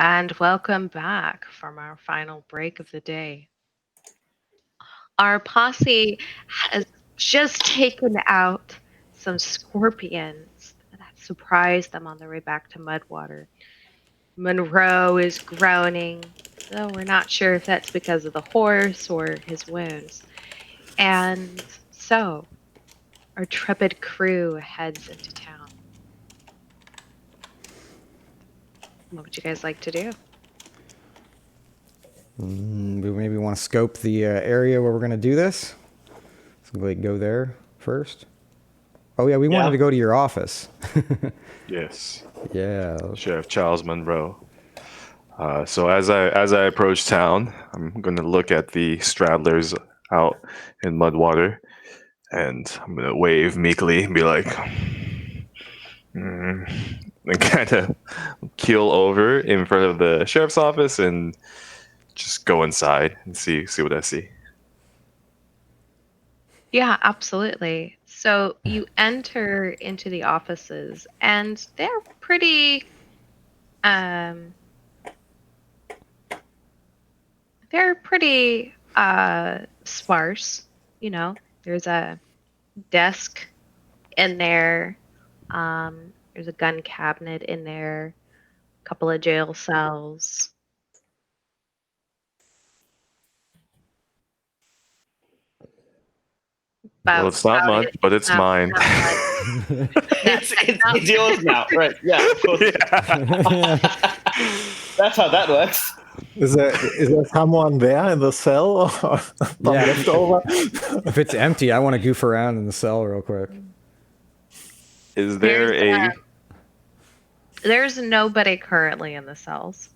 And welcome back from our final break of the day. Our posse has just taken out some scorpions that surprised them on their way back to Mudwater. Monroe is groaning, though we're not sure if that's because of the horse or his wounds. And so, our trepid crew heads into town. What would you guys like to do? We maybe want to scope the area where we're going to do this. So like go there first. Oh yeah, we wanted to go to your office. Yes, Yeah. Sheriff Charles Munroe. So as I approach town, I'm going to look at the straddlers out in Mudwater, and I'm going to wave meekly and be like, and kind of keel over in front of the sheriff's office and just go inside and see what I see. Yeah, absolutely. So you enter into the offices, and they're pretty, um, sparse. There's a desk in there. There's a gun cabinet in there. A couple of jail cells. Well, it's not About much, it. but it's mine. Not much. It's yours now, right? Yeah, of course. Yeah. That's how that works. Is there someone there in the cell or some Yeah. leftover? If it's empty, I want to goof around in the cell real quick. Is there There's nobody currently in the cells.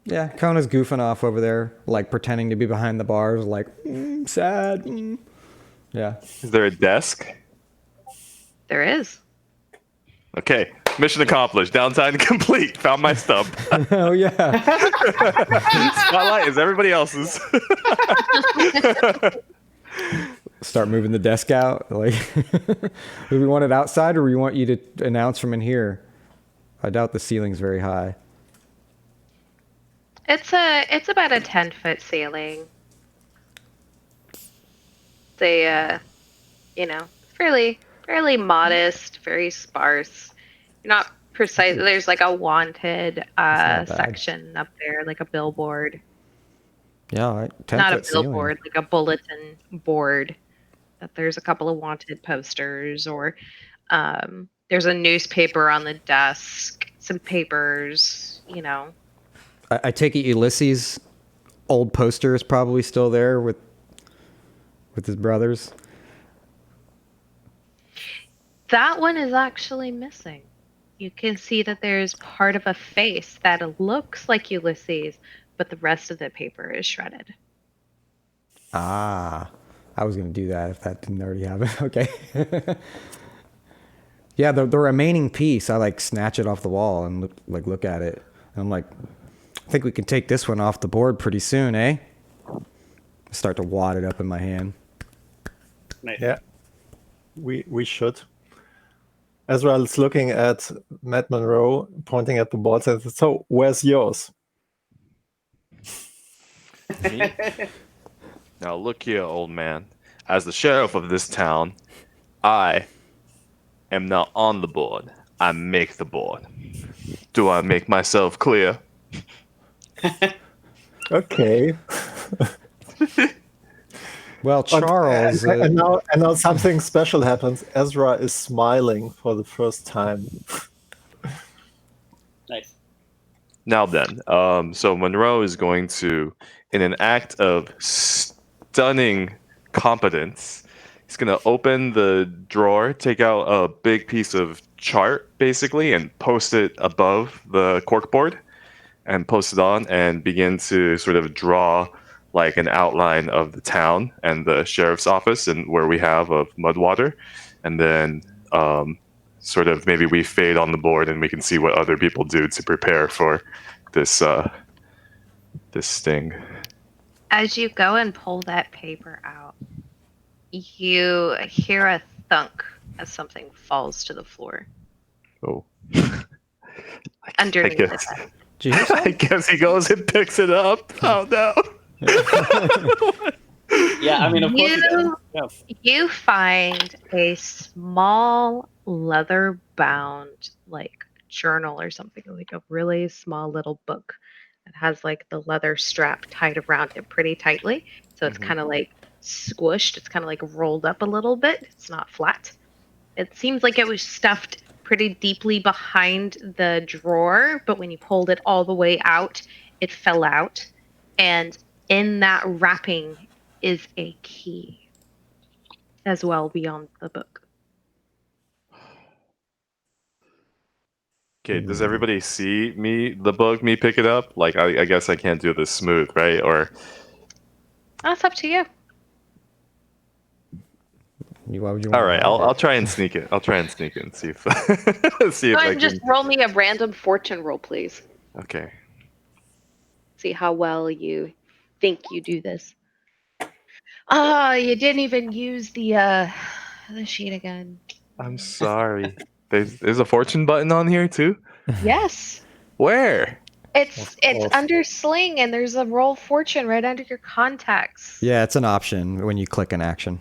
Yeah, Kona's goofing off over there, like pretending to be behind the bars, like sad. Yeah. Is there a desk? There is. Okay, mission accomplished. Downtime complete. Found my stub. Oh yeah. Spotlight is everybody else's. Start moving the desk out. Like, do we want it outside, or we want you to announce from in here? I doubt the ceiling's very high. It's about a 10-foot ceiling. They fairly modest, very sparse. Not precise. There's like a wanted section up there, like a billboard. Yeah, all right. Not a billboard, like a bulletin board. That there's a couple of wanted posters, or there's a newspaper on the desk, some papers. I take it Ulysses' old poster is probably still there with his brothers. That one is actually missing. You can see that there's part of a face that looks like Ulysses, but the rest of the paper is shredded. Ah, I was going to do that if that didn't already happen. Okay. Yeah, the remaining piece, I like snatch it off the wall and look at it. And I'm like, I think we can take this one off the board pretty soon, eh? Start to wad it up in my hand. Nice. Yeah, we should. Ezra is looking at Mad Munroe, pointing at the board, says, "So, where's yours?" Me? Now look here, old man. As the sheriff of this town, I am not on the board. I make the board. Do I make myself clear? Okay. Well, Charles... And now something special happens. Ezra is smiling for the first time. Nice. Now then, so Monroe is going to, in an act of stunning competence, he's going to open the drawer, take out a big piece of chart, basically, and post it above the corkboard, and post it on, and begin to sort of draw like an outline of the town and the sheriff's office and where we have of Mudwater, and then sort of maybe we fade on the board and we can see what other people do to prepare for this sting. As you go and pull that paper out, you hear a thunk as something falls to the floor Oh, underneath I the guess, desk. Did you hear something? I guess he goes and picks it up. Oh no. Yeah, I mean, of course. He does. Yeah. You find a small leather-bound like journal or something, like a really small little book that has like the leather strap tied around it pretty tightly. So it's kind of like squished. It's kind of like rolled up a little bit. It's not flat. It seems like it was stuffed pretty deeply behind the drawer, but when you pulled it all the way out, it fell out. And in that wrapping is a key as well beyond the book. Okay, does everybody see the book, me pick it up? Like, I guess I can't do this smooth, right? Or That's up to you. Why would you all want right, to hide I'll it? try and sneak it. I'll try and sneak it and see if see if Go I ahead and can. just roll me a random fortune roll, please. Okay. See how well you think you do this. Ah, you didn't even use the sheet again. I'm sorry. There's a fortune button on here too. Yes. Where? It's course. under sling and there's a roll fortune right under your contacts. Yeah, it's an option when you click an action.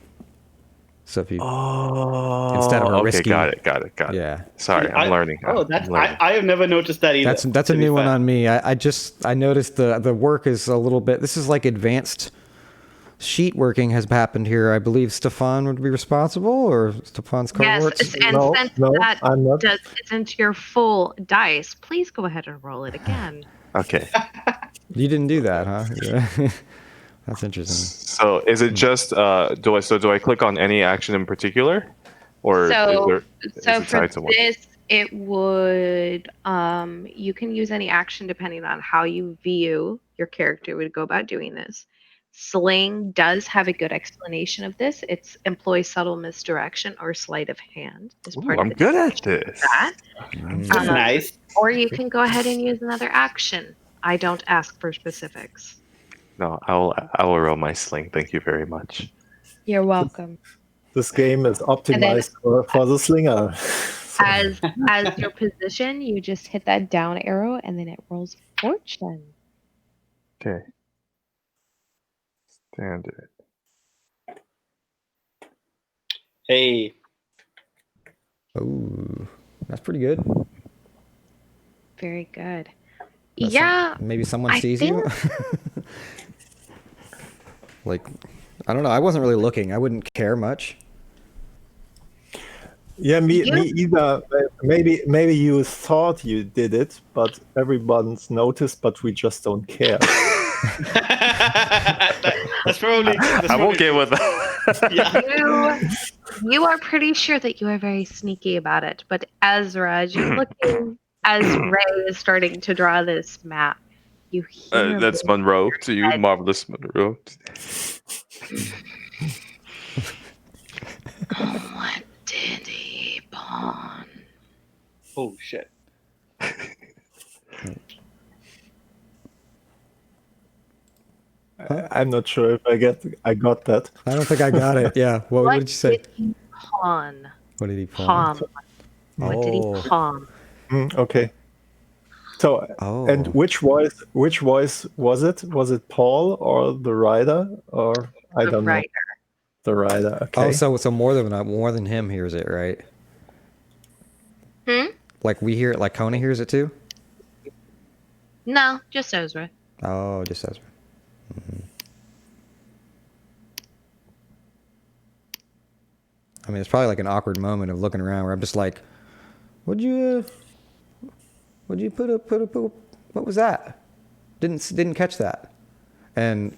So if you Oh. Instead of a okay, risky- got it. yeah, Sorry, I'm learning. Oh, I'm learning. I have never noticed that either. that's a to be new one fair. on me. I noticed the work is a little bit. This is like advanced sheet working has happened here. I believe Stefan would be responsible, or Stefan's cohorts. Yes, and No, since no, that I'm not. isn't your full dice, please go ahead and roll it again. Okay. You didn't do that, huh? Yeah. That's interesting. So is it just do I click on any action in particular, or So is it for tied to one? this, it would you can use any action depending on how you view your character would go about doing this. Sling does have a good explanation of this. It's employ subtle misdirection or sleight of hand as Ooh, part I'm of good at this. that. That's nice. Or you can go ahead and use another action. I don't ask for specifics. No, I will roll my sling. Thank you very much. You're welcome. This game is optimized for the slinger. As your position, you just hit that down arrow and then it rolls fortune. Okay. Standard. Hey, Ooh, that's pretty good. Very good. That's Yeah. Maybe someone I sees you. Like, I don't know. I wasn't really looking. I wouldn't care much. Yeah, me You- either. Maybe you thought you did it, but everyone's noticed, but we just don't care. that's probably. I'm okay with that. Yeah. You are pretty sure that you are very sneaky about it, but Ezra, as you're looking, as Ray is starting to draw this map, you hear That's Munroe to you, Ed. marvelous Munroe. What did he pawn? Oh shit. I'm not sure if I got that. I don't think I got it. Yeah. What did you say? Did he pawn? What did he pawn? Palm. What did he Oh. palm? Okay. So, Oh. and which voice was it? Was it Paul or the rider, or I The don't know. writer. The rider. Okay. Oh, so more than him hears it, right? Like we hear it, like Kona hears it too. No, just Ezra. Oh, just Ezra. I mean, it's probably like an awkward moment of looking around where I'm just like, "Would you put what was that? Didn't catch that." And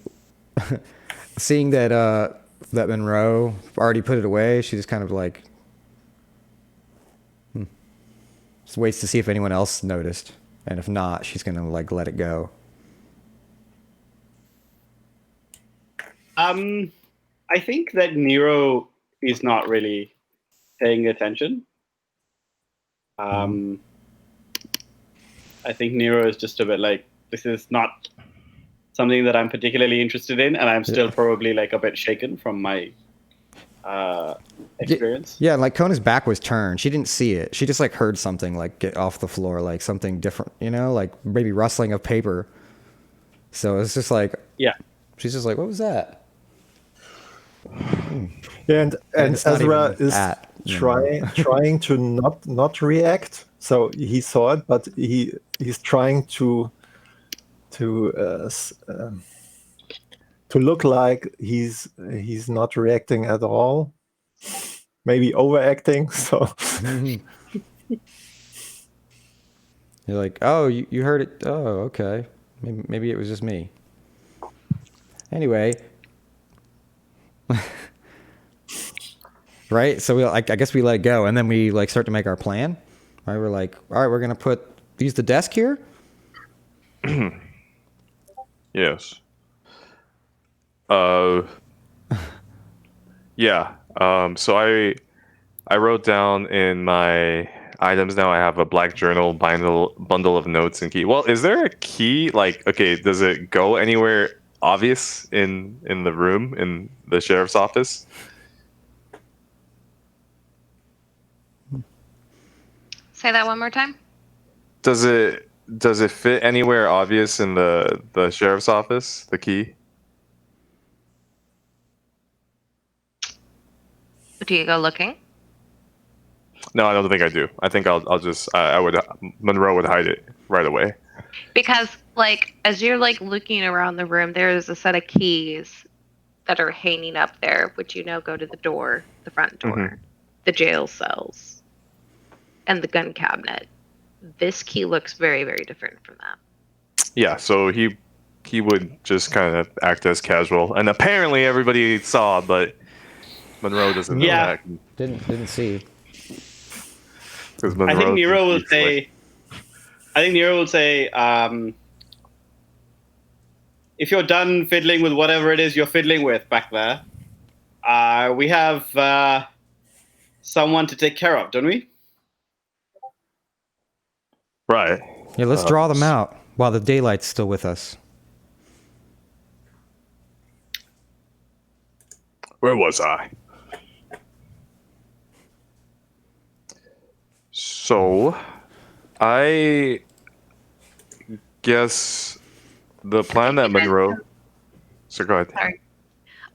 seeing that that Munroe already put it away, she just kind of like just waits to see if anyone else noticed, and if not, she's gonna like let it go. I think that Nero is not really paying attention. I think Nero is just a bit like, this is not something that I'm particularly interested in, and I'm still probably like a bit shaken from my experience. Yeah, like Kona's back was turned. She didn't see it. She just like heard something like get off the floor, like something different, like maybe rustling of paper. So it's just like, Yeah. she's just like, what was that? Yeah, and it's not Ezra even is at, you know. trying to not react. So he saw it, but he's trying to look like he's not reacting at all. Maybe overacting. So You're like, oh, you heard it. Oh, okay. Maybe it was just me. Anyway. Right? So I guess we let it go, and then we like start to make our plan. Right? We're like, all right, we're gonna use the desk here. Yes. Yeah. So I wrote down in my items now. I have a black journal, bundle of notes, and key. Well, is there a key? Like, okay, does it go anywhere obvious in the room in the sheriff's office? Say that one more time. Does it fit anywhere obvious in the sheriff's office? The key. Do you go looking? No, I don't think I do. I think I'll just Munroe would hide it right away. Because like as you're like looking around the room, there's a set of keys that are hanging up there, which go to the front door, the jail cells, and the gun cabinet. This key looks very, very different from that. Yeah, so he would just kind of act as casual, and apparently everybody saw, but Munroe doesn't know that. Didn't see. I think Nero will say. If you're done fiddling with whatever it is you're fiddling with back there, we have someone to take care of, don't we? Right. Yeah, let's draw them out while the daylight's still with us. Where was I? So, I guess the plan that Munroe. So go ahead. Sorry.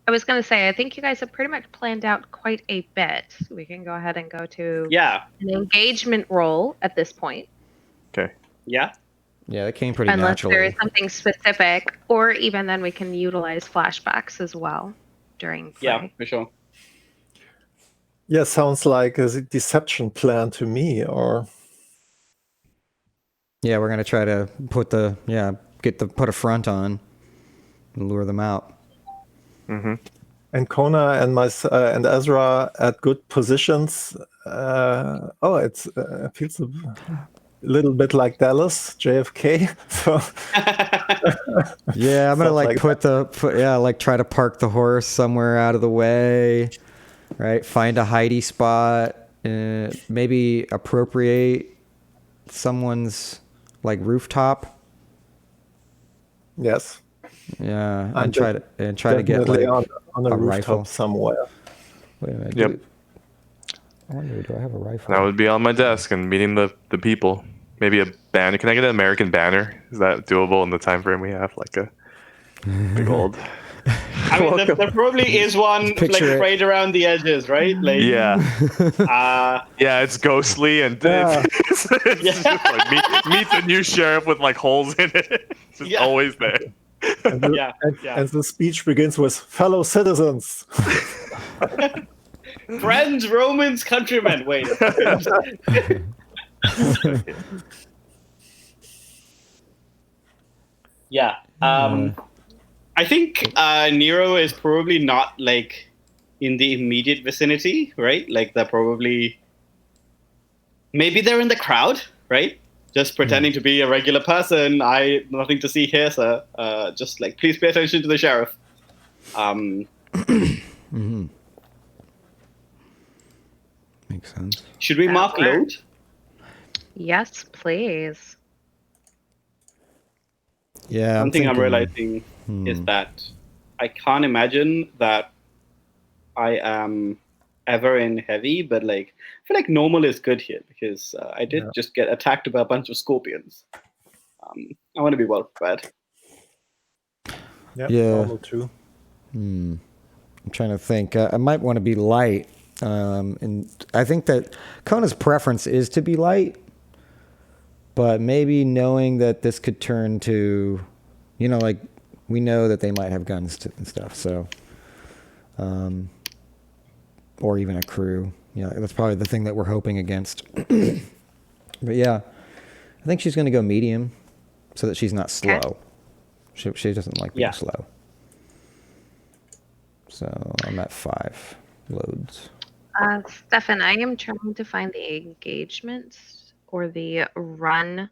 I was going to say, I think you guys have pretty much planned out quite a bit. We can go ahead and go to an engagement roll at this point. Okay. Yeah. Yeah, that came pretty Unless naturally. there is something specific, or even then we can utilize flashbacks as well during play. Yeah, for sure. yeah, sounds like a deception plan to me. Or Yeah, we're gonna try to put a front on and lure them out. and Kona and Ezra at good positions. It feels a little bit like Dallas, JFK. So Yeah, I'm gonna Stuff like try to park the horse somewhere out of the way, right? Find a hidey spot, maybe appropriate someone's like rooftop. yes, Yeah, I'm and try to get definitely like on a rooftop rifle somewhere. Wait a minute. Yep. I wonder, do I have a rifle? That would be on my desk and meeting the people. Maybe a banner. Can I get an American banner? Is that doable in the time frame we have? Like a big old. I mean, there probably is one like Picture it. right around the edges, right? Like, Yeah. yeah, It's ghostly and it's just like meet the new sheriff with like holes in it. It's just always there. And the speech begins with fellow citizens. Friends, Romans, countrymen. Wait. Yeah. I think Nero is probably not like in the immediate vicinity, right? Like they're probably maybe they're in the crowd, right? Just pretending to be a regular person. Nothing to see here, sir. Just like please pay attention to the sheriff. Makes sense. Should we mark load? Yes, please. Yeah. One thing I'm realizing is that I can't imagine that I am ever in heavy, but like I feel like normal is good here because I did just get attacked by a bunch of scorpions. I want to be well prepared. Yeah, Yeah. normal too. I'm trying to think. I might want to be light. And I think that Kona's preference is to be light, but maybe knowing that this could turn to, like we know that they might have guns and stuff. So, or even a crew. That's probably the thing that we're hoping against. But yeah, I think she's going to go medium so that she's not slow. She doesn't like being slow. So I'm at 5 loads. Stefan, I am trying to find the engagements or the run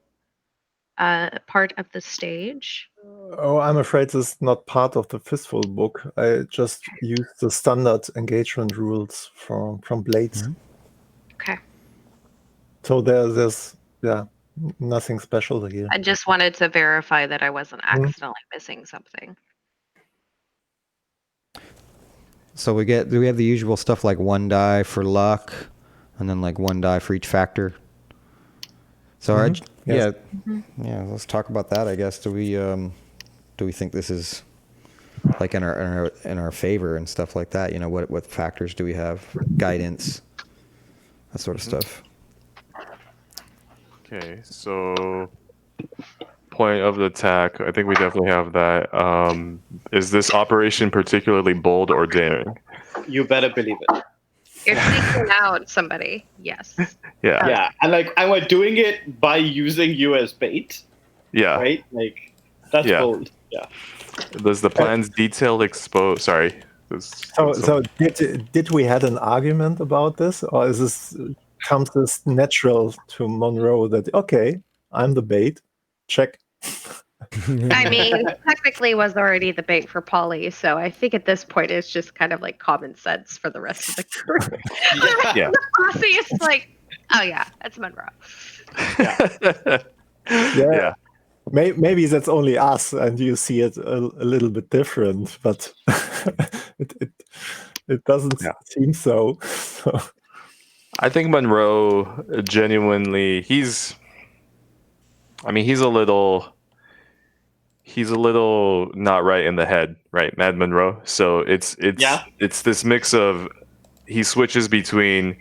part of the stage. Oh, I'm afraid this is not part of the Fistful book. I just used the standard engagement rules from Blades. Okay. So there's nothing special here. I just wanted to verify that I wasn't accidentally missing something. So do we have the usual stuff like 1 die for luck, and then like 1 die for each factor? So let's talk about that. I guess do we think this is like in our favor and stuff like that? What factors do we have? Guidance, that sort of stuff. Okay, so point of the attack. I think we definitely have that. Is this operation particularly bold or daring? You better believe it. You're taking out somebody. Yes. Yeah. Yeah, and like I was doing it by using you as bait. Yeah. Right? Like that's bold. Yeah. Does the plan's detailed expose? Sorry. So did we had an argument about this, or comes this natural to Munroe that okay, I'm the bait, check. I mean, technically was already the bait for Polly, so I think at this point it's just kind of like common sense for the rest of the group. Yeah. The Posse is like, oh yeah, that's Munroe. Yeah. Maybe that's only us, and you see it a little bit different, but it doesn't seem so. I think Munroe genuinely he's a little not right in the head, right? Mad Munroe. So it's this mix of he switches between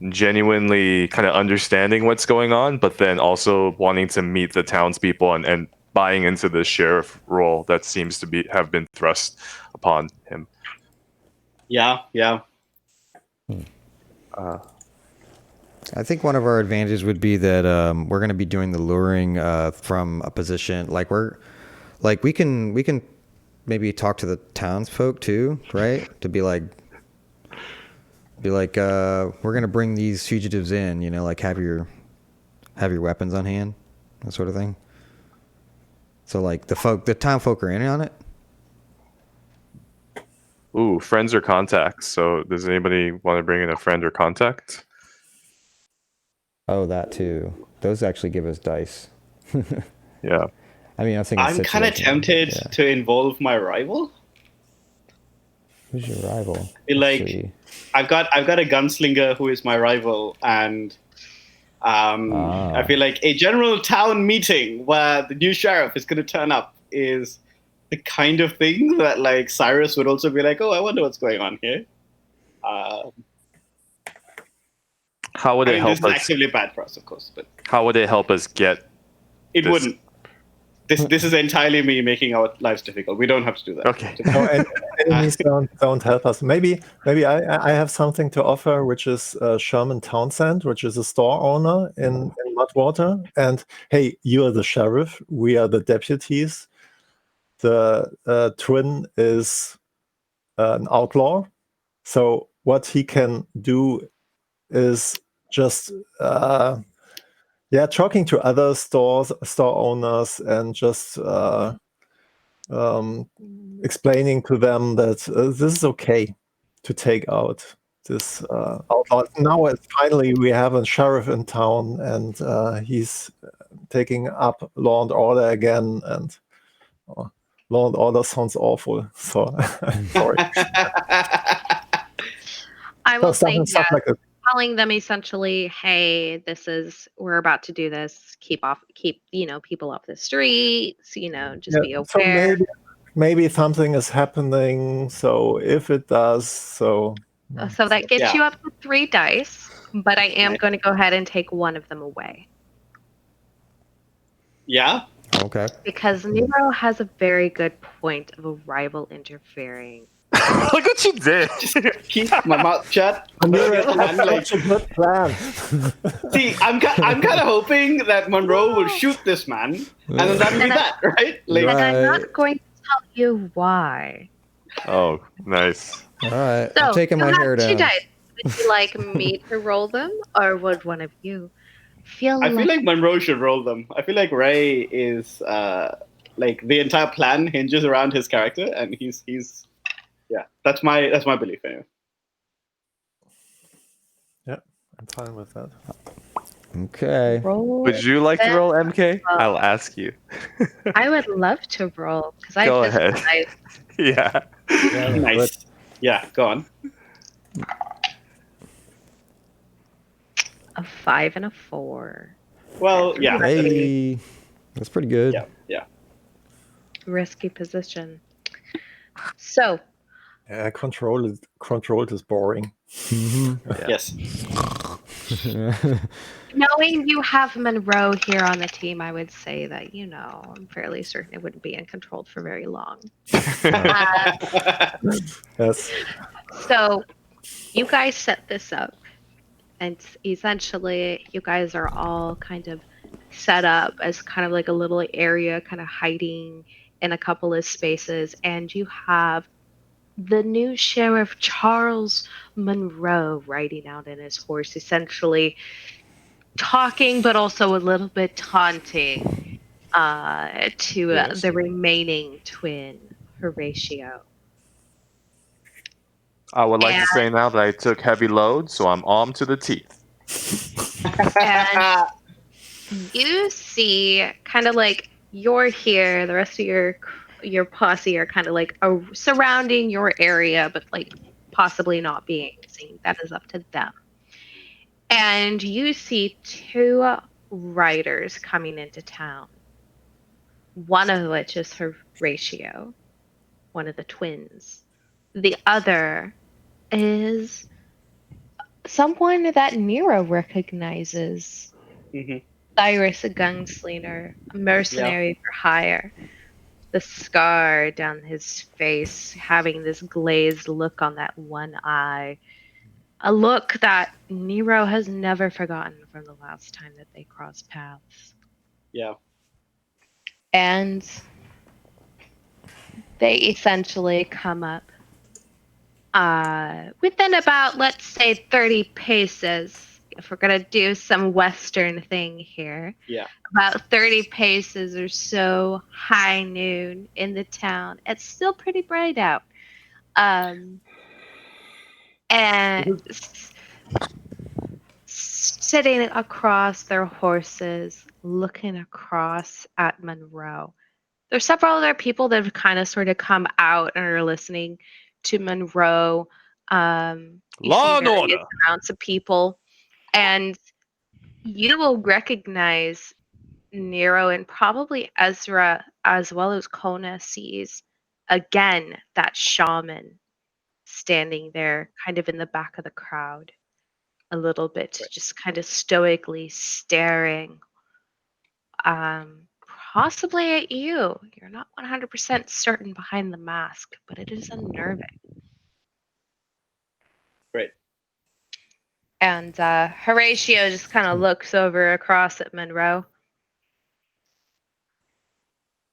genuinely kind of understanding what's going on, but then also wanting to meet the townspeople and buying into the sheriff role that seems to have been thrust upon him. Yeah. I think one of our advantages would be that we're going to be doing the luring from a position we can maybe talk to the townsfolk too, right? To be like we're going to bring these fugitives in, like have your weapons on hand, that sort of thing. So like the townfolk are in on it. Ooh, friends or contacts. So does anybody want to bring in a friend or contact? Oh, that too. Those actually give us dice. Yeah. I mean, I'm kind of tempted to involve my rival. Who's your rival? I've got a gunslinger who is my rival, and I feel like a general town meeting where the new sheriff is going to turn up is the kind of thing that like Cyrus would also be like, oh, I wonder what's going on here. How would it help us? This is actively bad for us, of course. But how would it help us get? It wouldn't. This is entirely me making our lives difficult. We don't have to do that. Okay. No, enemies don't help us. Maybe I have something to offer, which is Sherman Townsend, which is a store owner in Mudwater. And hey, you are the sheriff. We are the deputies. The twin is an outlaw. So what he can do is just talking to other store owners and just explaining to them that this is okay to take out this outlaw. Now finally we have a sheriff in town, and he's taking up law and order again, and law and order sounds awful, so sorry. I will say, stuff yeah, like that. telling them essentially, hey, we're about to do this. Keep people off the streets. Just be So aware. maybe something is happening. So if it does, so So that gets Yeah. you up to 3 dice, but I am Nice. going to go ahead and take one of them away Yeah. Okay. because Nero has a very good point of a rival interfering. Look what you did. Keep my mouth shut. On the other hand, like, such a good plan. see, I'm kind of hoping that Munroe will shoot this man, and then that'll be And that, right? Like, And I'm Right. not going to tell you why. Oh, nice. All right. So, I'm taking you my have hair 2 down. dice. Would you like me to roll them, or would one of you I feel like Munroe should roll them. I feel like Ray is like the entire plan hinges around his character, and he's yeah. That's my belief anyway. Yeah, I'm fine with that. Okay. roll? Would you like to roll, MK? I'll ask you. I would love to roll because I Go have ahead. physical dice. Yeah. Yeah, Nice. Yeah, go on. A 5 and a 4. Well, yeah. Hey, that's pretty good. Yeah. Risky position. So, Yeah, control is boring. Mhm. Yes. knowing you have Munroe here on the team, I would say that, I'm fairly certain it wouldn't be uncontrolled for very long. Yes. So, you guys set this up, and essentially, you guys are all kind of set up as kind of like a little area, kind of hiding in a couple of spaces, and you have the new Sheriff Charles Munroe riding out in his horse, essentially talking, but also a little bit taunting to Yes. the remaining twin, Horatio. I would like to say now that I took heavy load, so I'm armed to the teeth. And you see, kind of like you're here, the rest of your posse are kind of like surrounding your area, but like possibly not being seen. That is up to them. And you see 2 riders coming into town. One of which is Horatio, one of the twins. The other is someone that Nero recognizes. Mhm. Cyrus, a gunslinger, a mercenary for hire. The scar down his face, having this glazed look on that one eye. A look that Nero has never forgotten from the last time that they crossed paths. Yeah. And they essentially come up within about, let's say, 30 paces. If we're going to do some Western thing here. Yeah. About 30 paces or so, high noon in the town. It's still pretty bright out. And sitting across their horses, looking across at Munroe. There's several other people that have kind of sort of come out and are listening to Munroe. Law and order. Amounts of people. And you will recognize Nero and probably Ezra, as well as Kona, sees again that shaman standing there kind of in the back of the crowd a little bit, just kind of stoically staring possibly at you. You're not 100% certain behind the mask, but it is unnerving. Great. And Horatio just kind of looks over across at Munroe.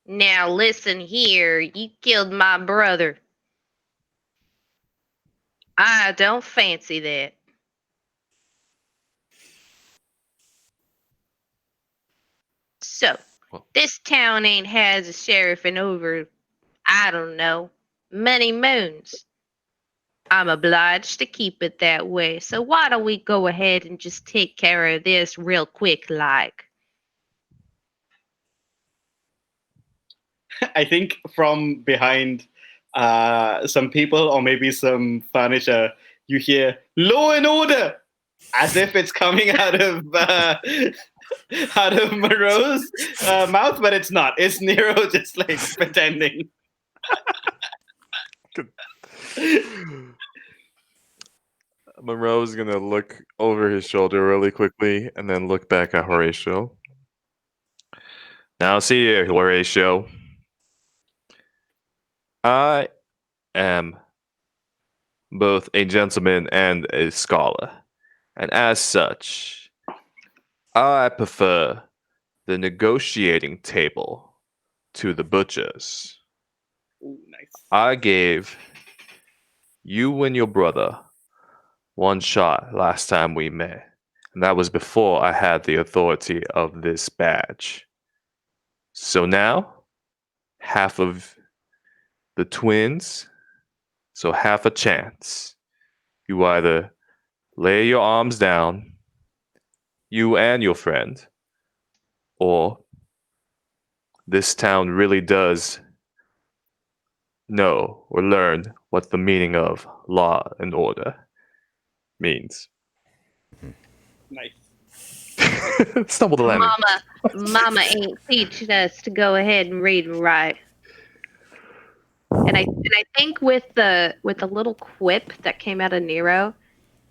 Now listen here, you killed my brother. I don't fancy that. So, this town ain't has a sheriff in over, I don't know, many moons. I'm obliged to keep it that way, so why don't we go ahead and just take care of this real quick like? I think from behind some people or maybe some furniture, you hear "Law and Order," as if it's coming out of Monroe's mouth, but it's not. It's Nero just like pretending. Monroe's gonna look over his shoulder really quickly and then look back at Horatio. Now, see here, Horatio. I am both a gentleman and a scholar, and as such, I prefer the negotiating table to the butcher's. Ooh, nice. I gave you and your brother one shot last time we met, and that was before I had the authority of this badge. So now, half of the twins, so half a chance. You either lay your arms down, you and your friend, or this town really does know or learn what the meaning of law and order means. Nice. Stumbled the landing. Mama ain't teaching us to go ahead and read and write. And I think with the little quip that came out of Nero,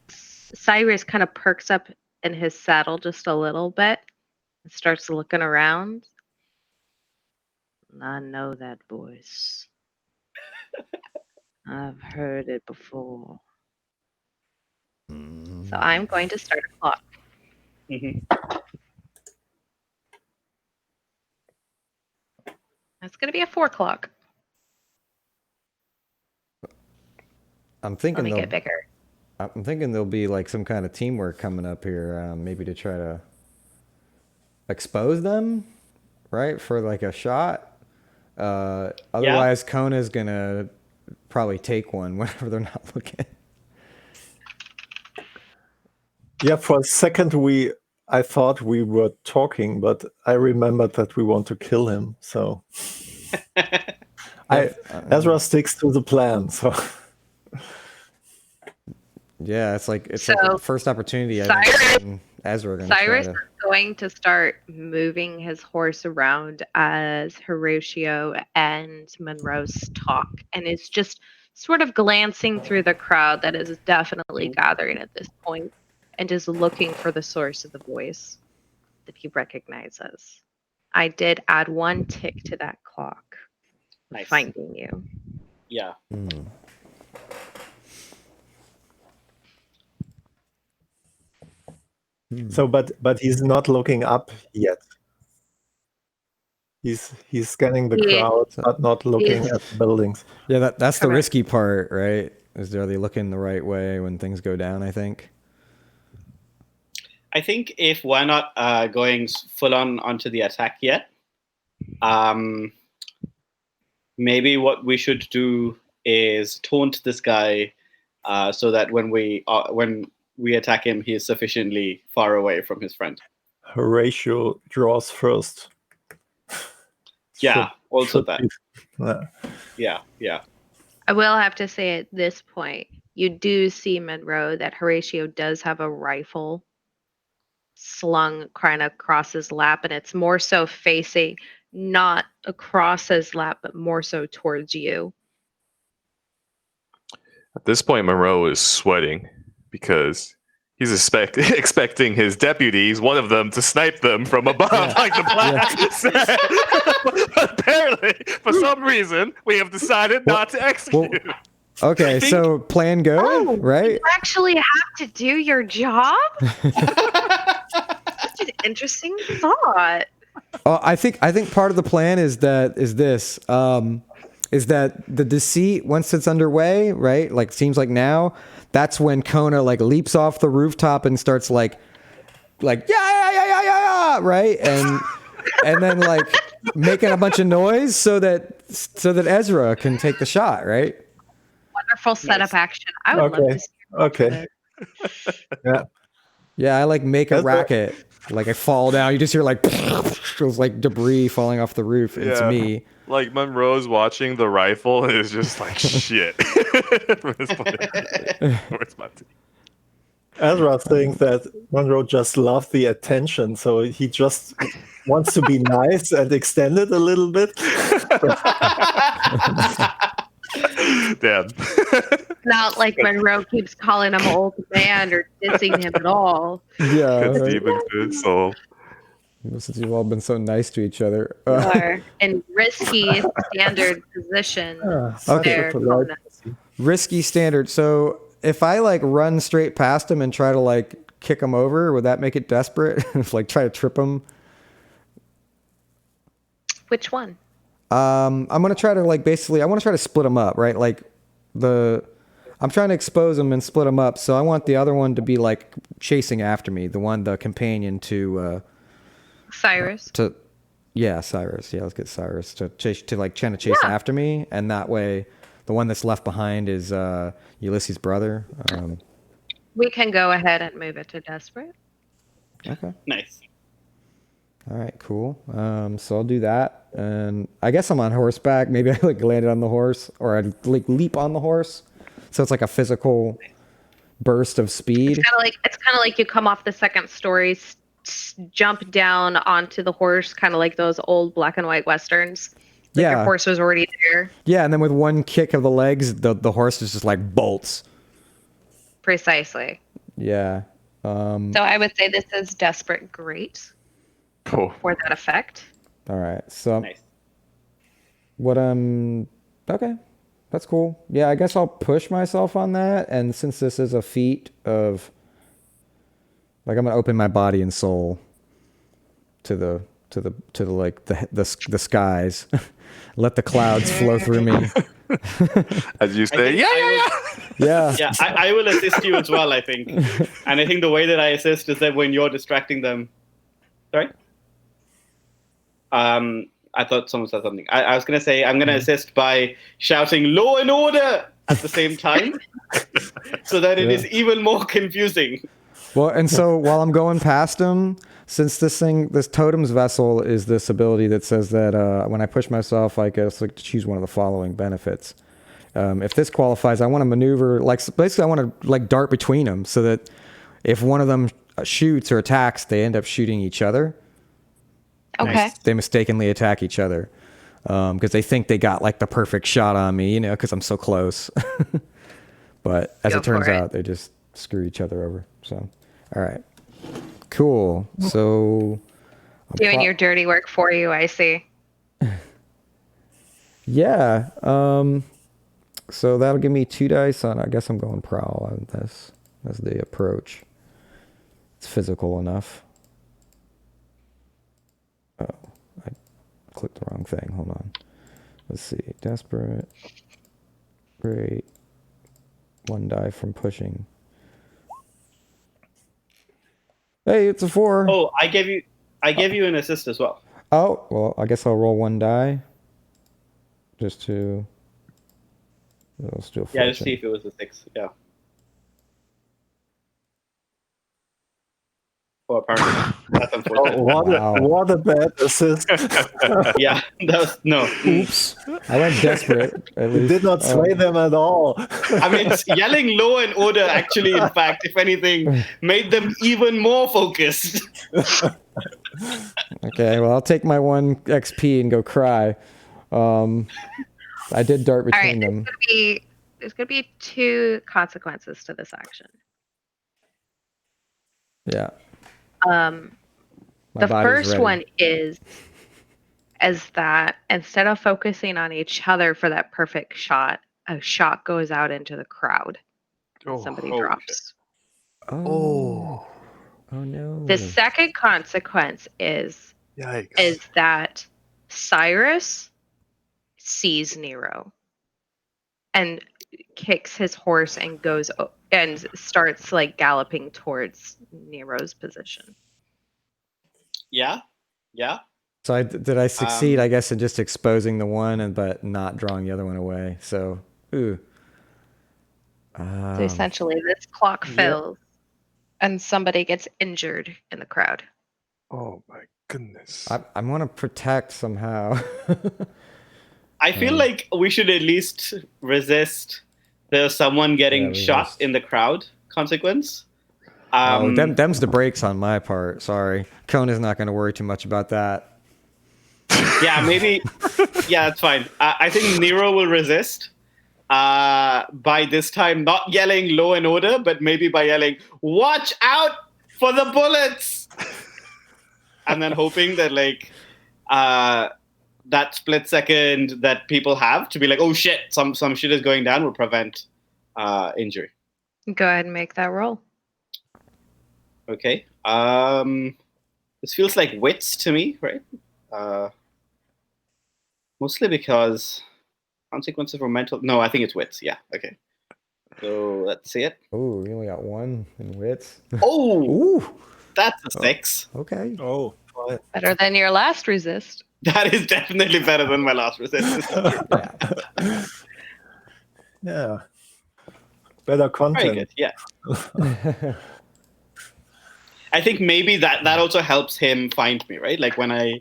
Cyrus kind of perks up in his saddle just a little bit and starts looking around. I know that voice. I've heard it before. So I'm going to start a clock. Mm-hmm. It's going to be a 4 o'clock. I'm thinking Let me get bigger. I'm thinking there'll be like some kind of teamwork coming up here, maybe to try to expose them, right, for like a shot. Otherwise, Kona's gonna probably take one whenever they're not looking. Yeah, for a second I thought we were talking, but I remembered that we want to kill him. So Ezra sticks to the plan. So yeah, it's like So, the first opportunity. Ezra are gonna Cyrus try is going to start moving his horse around as Horatio and Monroe's talk, and is just sort of glancing through the crowd that is definitely gathering at this point, and just looking for the source of the voice that he recognizes. I did add 1 tick to that clock. Nice. Finding you. Yeah. So, but he's not looking up yet. He's scanning the crowd, but not looking at the buildings. Yeah, that's the Correct. risky part, right? Is are they looking the right way when things go down? I think. I think if we're not going full on onto the attack yet, maybe what we should do is taunt this guy so that when we attack him, he is sufficiently far away from his friend. Horatio draws first. Yeah, also that. Yeah. Yeah. I will have to say at this point, you do see Monroe that Horatio does have a rifle slung kind of across his lap, and it's more so facing not across his lap, but more so towards you. At this point, Monroe is sweating because he's expecting his deputies, one of them, to snipe them from above, like the plan said. But apparently, for some reason, we have decided not to execute. Okay, so plan go, right? You actually have to do your job? Such an interesting thought. I think part of the plan is that the deceit, once it's underway, right? Like seems like now, that's when Kona like leaps off the rooftop and starts like yeah, right? And then like making a bunch of noise so that Ezra can take the shot, right? Wonderful setup action. I would love to see Okay. Yeah. Yeah, I like make a Ezra. racket. Like I fall down, you just hear like feels like debris falling off the roof. It's Yeah. me. Like Monroe's watching the rifle and is just like shit. For his party. Ezra thinks that Munroe just loves the attention, so he just wants to be nice and extend it a little bit. Damn. Not like Monroe keeps calling him old man or dissing him at all. Yeah. Gets Right. deep into his soul. Since you've all been so nice to each other. You are in risky standard position. Okay. There, polite. Kona. Risky standard. So if I like run straight past him and try to like kick him over, would that make it desperate? If like try to trip him? Which one? I'm gonna try to like basically I want to try to split them up, right? Like I'm trying to expose them and split them up. So I want the other one to be like chasing after me, the companion to Cyrus. Cyrus. Yeah, let's get Cyrus to chase after me, and that way the one that's left behind is Ulysses' brother. We can go ahead and move it to desperate. Okay. Nice. All right, cool. So I'll do that, and I guess I'm on horseback. Maybe I like landed on the horse, or I like leap on the horse. So it's like a physical burst of speed. It's kind of like you come off the second story, jump down onto the horse, kind of like those old black and white westerns. Like Yeah. your horse was already there. Yeah, and then with one kick of the legs, the horse is just like bolts. Precisely. Yeah. So I would say this is desperate great Cool. for that effect. All right. So Nice. okay. That's cool. Yeah, I guess I'll push myself on that, and since this is a feat of like I'm going to open my body and soul to the like the skies. Let the clouds flow through me. As you say, yeah. Yeah. Yeah, I will assist you as well, I think. And I think the way that I assist is that when you're distracting them. Sorry? I thought someone said something. I was going to say, I'm going to assist by shouting law and order at the same time so that it is even more confusing. Well, and so while I'm going past him, since this totem's vessel is this ability that says that when I push myself, I guess like to choose one of the following benefits. If this qualifies, I want to maneuver, like basically I want to like dart between them so that if one of them shoots or attacks, they end up shooting each other. Okay. They mistakenly attack each other because they think they got like the perfect shot on me, you know, because I'm so close. But as Go it turns for it. out, they just screw each other over. So, all right. Cool. So Doing your dirty work for you, I see. yeah. So that'll give me 2 dice on. I guess I'm going prowl on this as the approach. It's physical enough. Oh, I clicked the wrong thing. Hold on. Let's see. Desperate. Great. 1 die from pushing. Hey, it's a 4. Oh, I gave you an assist as well. Oh, well, I guess I'll roll 1 die. Just to... Let's do a Yeah, just fortune. see if it was a 6. Yeah. Oh, apparently. That's unfortunate. What a bad assist. Yeah, that was, no. Oops. I went desperate. At It least. did not sway them at all. I mean, yelling law and order actually, in fact, if anything, made them even more focused. Okay, well, I'll take my 1 XP and go cry. I did dart All right. between them. There's gonna be 2 consequences to this action. Yeah. The body's first ready. one is that instead of focusing on each other for that perfect shot, a shot goes out into the crowd. Somebody holy drops. Oh no. The second consequence is Yikes. that Cyrus sees Nero and kicks his horse and goes and starts like galloping towards Nero's position. Yeah, yeah. So did I succeed, I guess, in just exposing the one but not drawing the other one away? So, ooh. So essentially, this clock fills, and somebody gets injured in the crowd. Oh my goodness. I want to protect somehow. I feel like we should at least resist there's someone getting Yeah, shot resist. in the crowd consequence. Them's the breaks on my part. Sorry, Kona's not going to worry too much about that. Yeah, maybe. Yeah, that's fine. I think Nero will resist. By this time, not yelling "Law and Order," but maybe by yelling "Watch out for the bullets," and then hoping that that split second that people have to be like, "Oh shit, some shit is going down," will prevent injury. Go ahead and make that roll. Okay. This feels like wits to me, right? Mostly because consequences for mental. No, I think it's wits. Yeah. Okay. So let's see it. Oh, you only got one in wits. Oh, Ooh. that's a 6. Okay. Oh, fine. Better than your last resist. That is definitely better than my last resistance. Yeah. Yeah. Better content. Very good. Yeah. I think maybe that also helps him find me, right? Like when I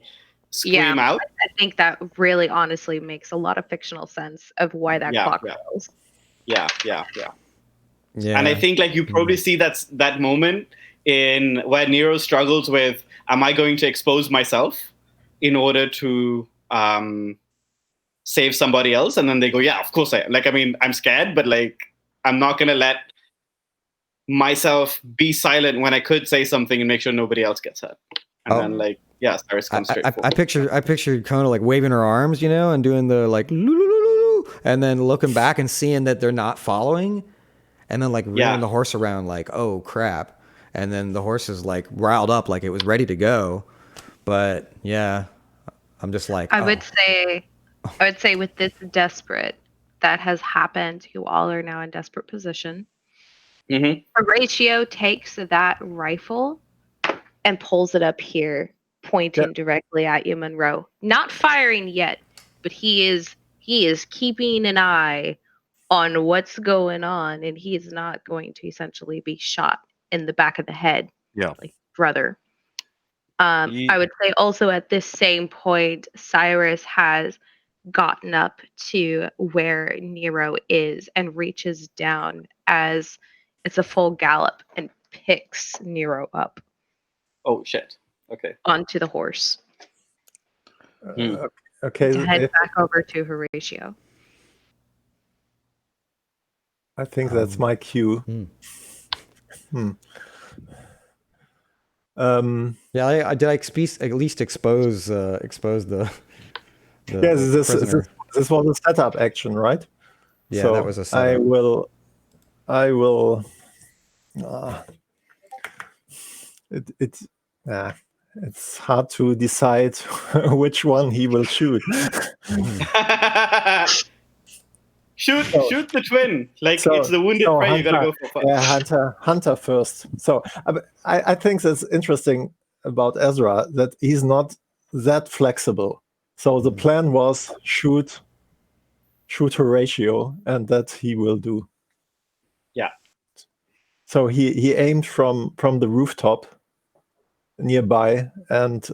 scream out. I think that really honestly makes a lot of fictional sense of why that clock goes. Yeah. Yeah. And I think like you probably see that moment in where Nero struggles with, am I going to expose myself in order to save somebody else? And then they go, yeah, of course I am. Like, I mean, I'm scared, but like, I'm not going to let myself be silent when I could say something and make sure nobody else gets hurt. And then like, yeah, Cyrus comes straight forward. I pictured Kona like waving her arms, you know, and doing the like, and then looking back and seeing that they're not following, and then like reeling the horse around like, oh crap, and then the horse is like riled up like it was ready to go, but yeah, I'm just like, I would say with this desperate that has happened, you all are now in desperate position. Mm-hmm. Horatio takes that rifle and pulls it up here, pointing directly at you, Munroe. Not firing yet, but he is keeping an eye on what's going on, and he is not going to essentially be shot in the back of the head. Yeah. Like brother. I would say also at this same point, Cyrus has gotten up to where Nero is and reaches down as it's a full gallop and picks Nero up. Oh shit. Okay. Onto the horse. Okay. To head back over to Horatio. I think that's my cue. Yeah, did I at least expose the yes, prisoner? This was a setup action, right? Yeah, so that was a setup. I will. It's hard to decide which one he will shoot. Shoot the twin. Like it's the wounded prey. You gotta go for fun. Yeah, Hunter first. So I think that's interesting about Ezra, that he's not that flexible. So the plan was shoot Horatio, and that he will do. Yeah. So he aimed from the rooftop nearby, and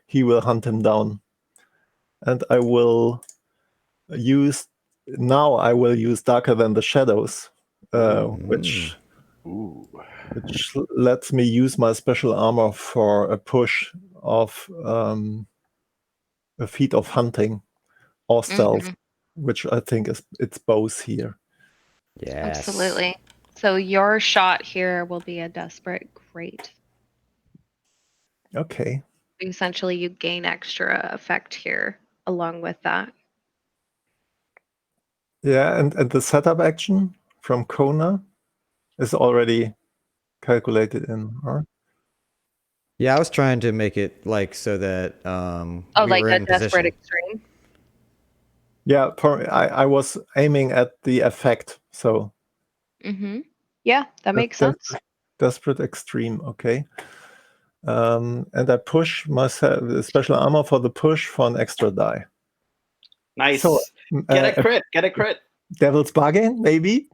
he will hunt him down. And I will use Darker Than the Shadows, which lets me use my special armor for a push of a feat of hunting or stealth, which I think it's both here. Yes. Absolutely. So your shot here will be a desperate great. Okay. Essentially, you gain extra effect here along with that. Yeah, and the setup action from Kona is already calculated in, huh? Yeah, I was trying to make it like so that we like were a in desperate position. extreme. Yeah, I was aiming at the effect, so. Yeah, that makes sense. Desperate extreme, okay. And I push myself special armor for the push for an extra die. Nice. So, get a crit. Devil's bargain, maybe.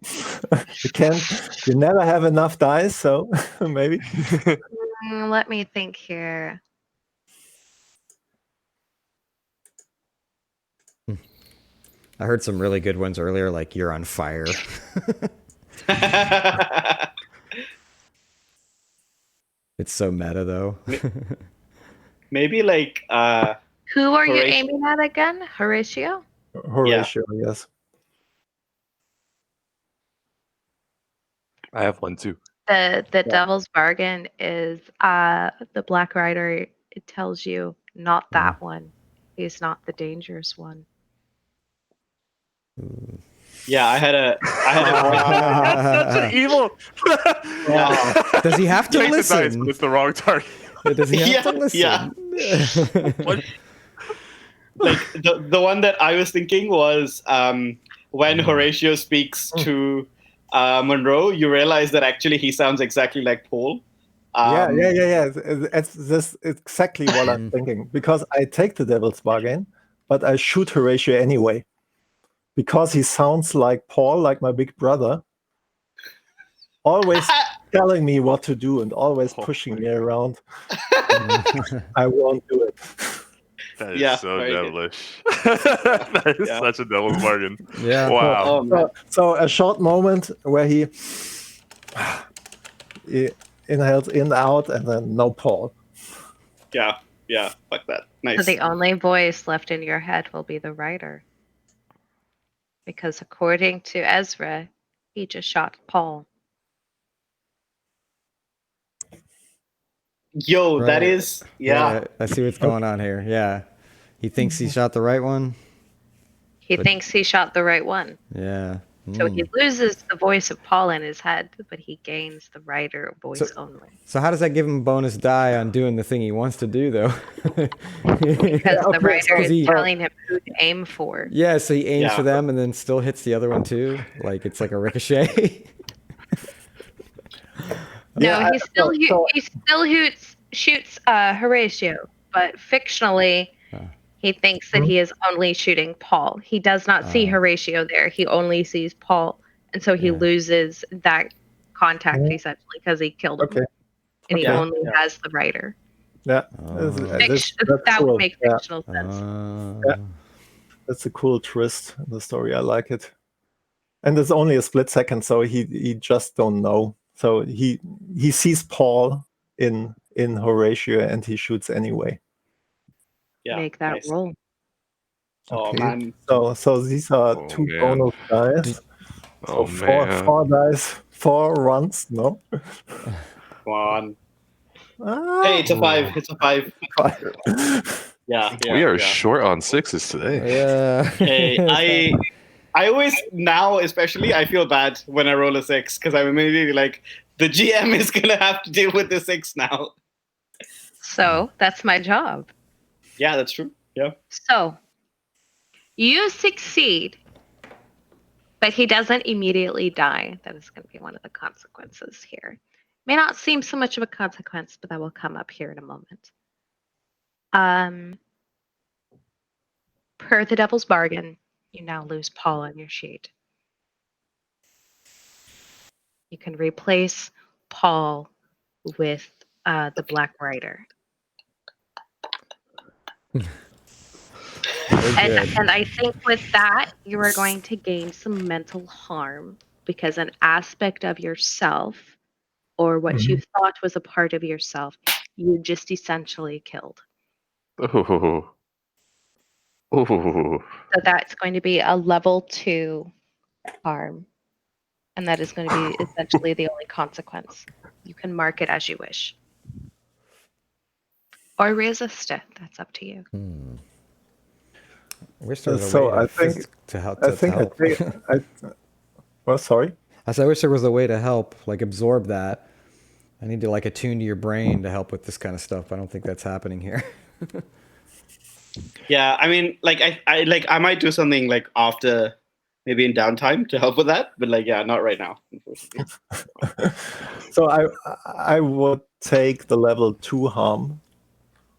You never have enough dice, so maybe. Let me think here. I heard some really good ones earlier, like "You're on fire." It's so meta, though. Maybe like Who are you Horatio. aiming at again? Horatio? Horatio, yes. I have one too. The devil's bargain is the Black Rider. It tells you not that one. He's not the dangerous one. Yeah, I had a That's such an evil. Yeah. Does he have to Take the dice, listen? but it's the wrong target. Does he have to Yeah, listen? What? like the one that I was thinking was when Horatio speaks to Munroe, you realize that actually he sounds exactly like Paul. Yeah. It's exactly what I'm thinking. Because I take the devil's bargain, but I shoot Horatio anyway. Because he sounds like Paul, like my big brother. Always telling me what to do and always pushing me around. I won't do it. That is so very good. devilish. That is such a devil's bargain. Yeah. Wow. Oh, man. So a short moment where he inhales in, out, and then no Paul. Yeah, fuck that. Nice. So the only voice left in your head will be the writer. Because according to Ezra, he just shot Paul. Yo, Right. that is I see what's going on here. Yeah. He thinks he shot the right one. He thinks he shot the right one. Yeah. So he loses the voice of Paul in his head, but he gains the writer voice only. So how does that give him a bonus die on doing the thing he wants to do, though? Because the writer is he- telling him who to aim for. Yeah, so he aims Yeah. for them and then still hits the other one too. Like it's like a ricochet. No, Yeah, he still shoots Horatio, but fictionally, he thinks that he is only shooting Paul. He does not see Horatio there. He only sees Paul, and so he loses that contact essentially because he killed him, Okay. and he Okay. only has the writer. Yeah. That cool. would make Yeah. fictional sense. That's a cool twist in the story. I like it. And it's only a split second, so he just don't know. So he sees Paul in Horatio and he shoots anyway. Make that nice. roll. Oh Okay. man. So these are Oh, two man. bonus dice. Oh So man. four dice, 4 runs, no? Come on. Ah, Hey, it's a 5. It's a 5. Yeah. We are short on sixes today. Yeah. Hey, I always now especially I feel bad when I roll a 6 because I'm immediately like the GM is gonna have to deal with the 6 now. So that's my job. Yeah, that's true. Yeah. So you succeed, but he doesn't immediately die. That is going to be one of the consequences here. May not seem so much of a consequence, but that will come up here in a moment. Per the devil's bargain, you now lose Paul on your sheet. You can replace Paul with the Black Rider. And I think with that, you are going to gain some mental harm because an aspect of yourself or what you thought was a part of yourself, you just essentially killed. Ooh. Ooh. So that's going to be a level 2 harm. And that is going to be essentially the only consequence. You can mark it as you wish. Or resist it. That's up to you. I wish there was a So way I think to help. I think help. well, sorry. I wish there was a way to help, like absorb that. I need to like attune to your brain to help with this kind of stuff. I don't think that's happening here. Yeah, I mean, like I might do something like after, maybe in downtime to help with that, but like yeah, not right now, unfortunately. So I would take the level 2 harm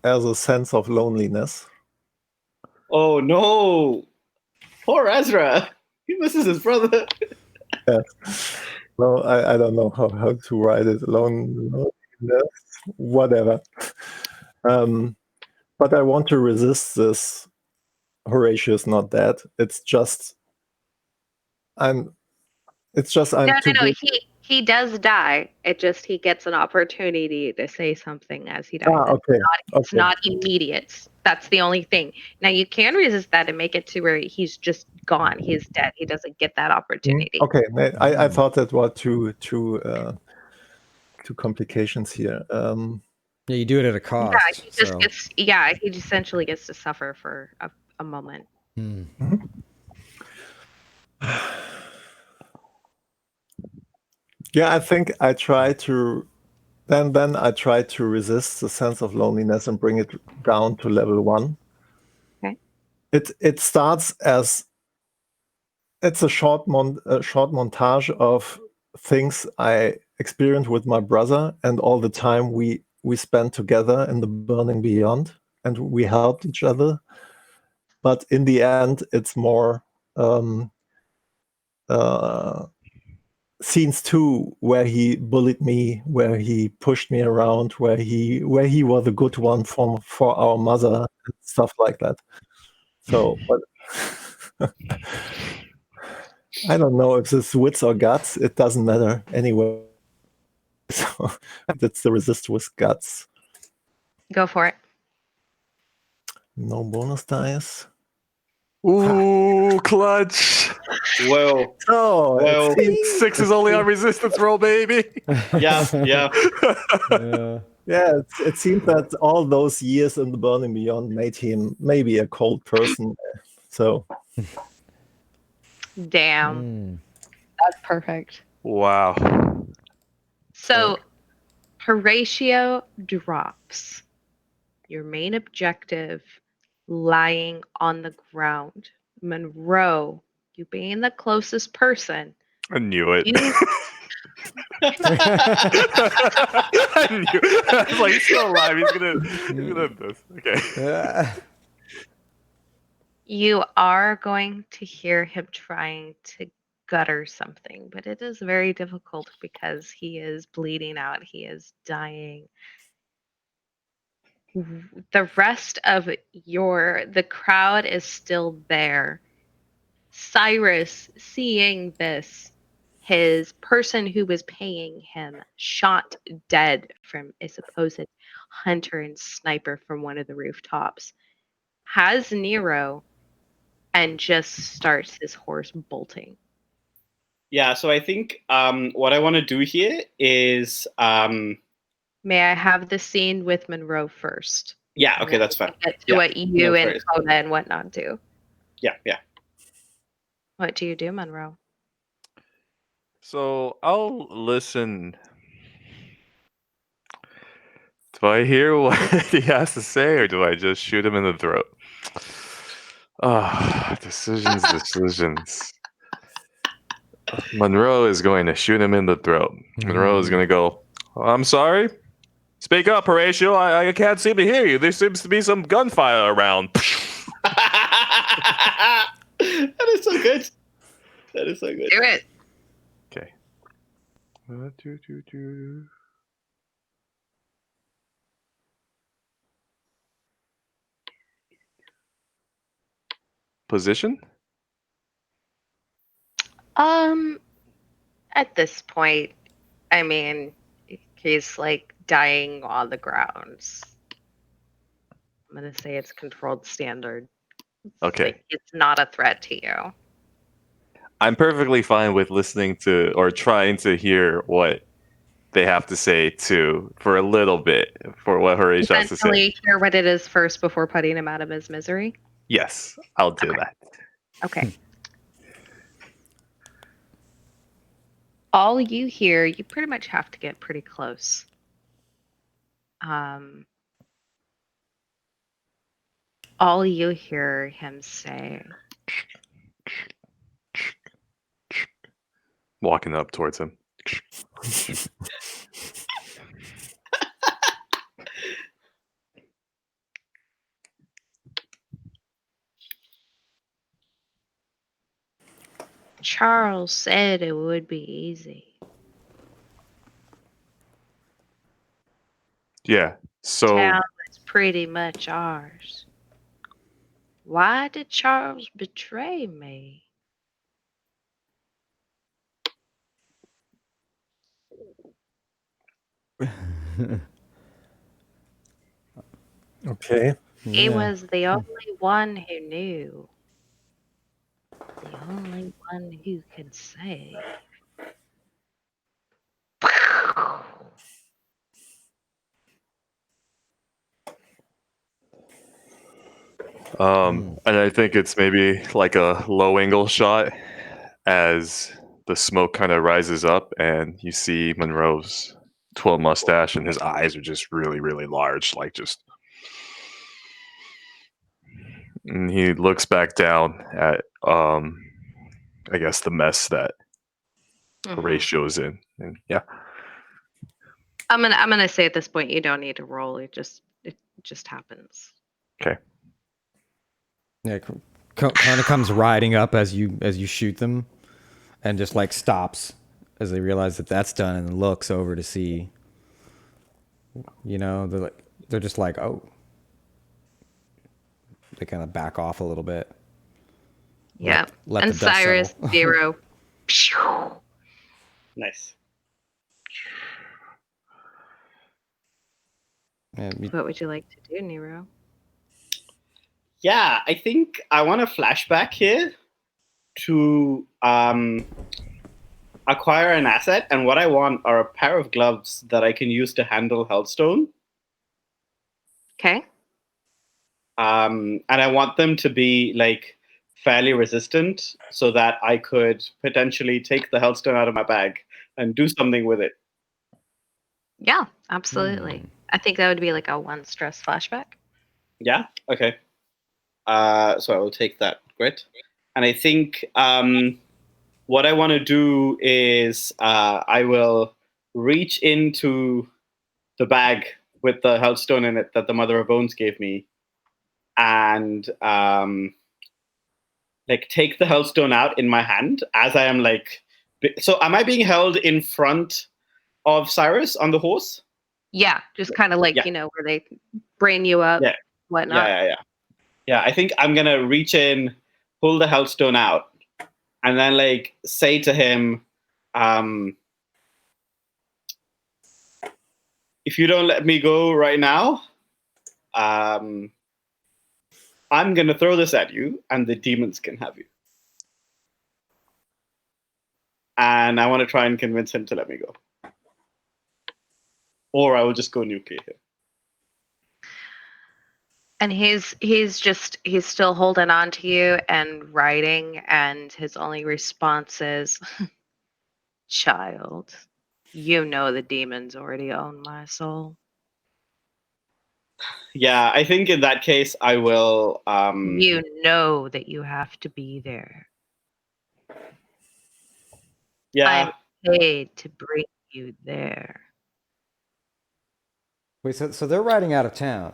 as a sense of loneliness. Oh no, poor Ezra. He misses his brother. Well, I don't know how to write it. Loneliness, whatever. But I want to resist this Horatio is not dead. It's just I'm No, too no, no. busy. He does die. It just he gets an opportunity to say something as he dies. Okay. It's not immediate. That's the only thing. Now you can resist that and make it to where he's just gone. He's dead. He doesn't get that opportunity. Okay. I thought that were two complications here. Yeah, you do it at a cost. He just so. gets. Yeah, he essentially gets to suffer for a moment. Hmm. Yeah, I think I try to. Then I try to resist the sense of loneliness and bring it down to level 1. Okay. It starts as it's a short montage of things I experienced with my brother and all the time we spent together in the burning beyond, and we helped each other. But in the end, it's more scenes 2 where he bullied me, where he pushed me around, where he was a good one for our mother and stuff like that. So, but I don't know if it's wits or guts. It doesn't matter anyway. So that's the resist with guts. Go for it. No bonus dice. Ooh, clutch. Well, Oh, well, 6 is only on resistance roll, baby. yeah. Yeah. yeah. It seems that all those years in the burning beyond made him maybe a cold person. So Damn. That's perfect. Wow. So Horatio drops. Your main objective lying on the ground. Munroe, you being the closest person. I knew it. You I knew. I was like, he's still alive. He's gonna have this. Okay. you are going to hear him trying to gutter something, but it is very difficult because he is bleeding out. He is dying. The rest of the crowd is still there. Cyrus, seeing this, his person who was paying him shot dead from a supposed hunter and sniper from one of the rooftops, has Nero and just starts his horse bolting. Yeah, so I think what I want to do here is May I have the scene with Munroe first? yeah, okay, that's fine. Get to Yeah, what you no and worries. Kona and whatnot do. Yeah. What do you do, Munroe? So I'll listen. Do I hear what he has to say, or do I just shoot him in the throat? Decisions. Munroe is going to shoot him in the throat. Munroe is going to go, I'm sorry? Speak up, Horatio. I can't seem to hear you. There seems to be some gunfire around. That is so good. That is so good. Do it. Okay. Position? At this point, I mean, he's like dying on the ground. I'm gonna say it's controlled standard. Okay. Like, it's not a threat to you. I'm perfectly fine with listening to or trying to hear what they have to say too for a little bit for what Horatio has to say. Essentially, hear what it is first before putting him out of his misery. Yes, I'll do that. Okay. All you hear, you pretty much have to get pretty close. All you hear him say, Walking up towards him. Charles said it would be easy. Yeah. So Town is pretty much ours. Why did Charles betray me? Okay. He Yeah. was the only one who knew. The only one who could say. And I think it's maybe like a low angle shot as the smoke kind of rises up, and you see Monroe's twirl mustache, and his eyes are just really, really large, like just. And he looks back down at, I guess, the mess that Horatio's in, and yeah. I'm gonna say at this point you don't need to roll. It just happens. Okay. Yeah, Kona comes riding up as you shoot them, and just like stops as they realize that that's done, and looks over to see. They're just like, oh. They kind of back off a little bit. Yeah. Let And the dust Cyrus settle. 0. Nice. Yeah, What would you like to do, Nero? Yeah, I think I want a flashback here to acquire an asset, and what I want are a pair of gloves that I can use to handle Hellstone. Okay. And I want them to be like fairly resistant so that I could potentially take the Hellstone out of my bag and do something with it. Yeah, absolutely. I think that would be like a 1 stress flashback. Yeah? Okay. So I will take that. Great. And I think what I want to do is I will reach into the bag with the Hellstone in it that the Mother of Bones gave me, and like take the Hellstone out in my hand as I am like. So am I being held in front of Cyrus on the horse? Yeah, just kind of like, Yeah. where they bring you up, Yeah. whatnot. Yeah, I think I'm gonna reach in, pull the Hellstone out, and then like say to him, if you don't let me go right now, I'm gonna throw this at you, and the demons can have you. And I want to try and convince him to let me go, or I will just go nuclear here. And he's still holding on to you and writing, and his only response is, "Child, you know the demons already own my soul." Yeah, I think in that case I will. You know that you have to be there. Yeah, I'm paid to bring you there. Wait, so they're riding out of town.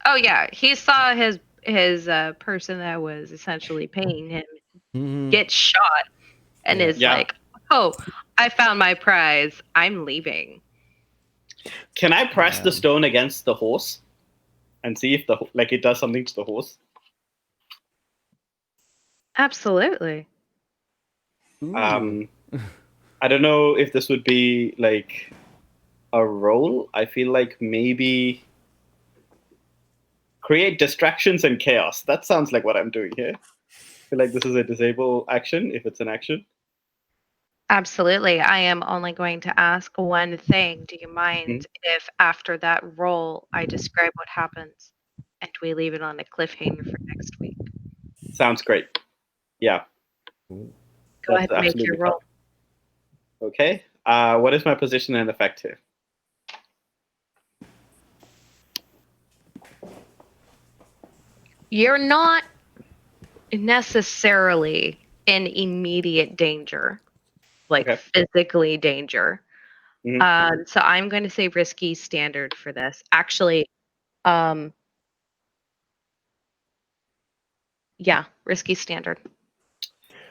Oh yeah, he saw his person that was essentially paying him get shot, and Yeah. is Yeah. like, "Oh, I found my prize. I'm leaving." Can I press the stone against the horse and see if it does something to the horse? Absolutely. I don't know if this would be like a roll. I feel like maybe create distractions and chaos. That sounds like what I'm doing here. I feel like this is a disable action if it's an action. Absolutely. I am only going to ask one thing. Do you mind if after that roll I describe what happens and we leave it on a cliffhanger for next week? Sounds great. Yeah. Go ahead and make your roll. Okay. What is my position and effect here? You're not necessarily in immediate danger, like physically danger. So I'm going to say risky standard for this. Actually, yeah, risky standard.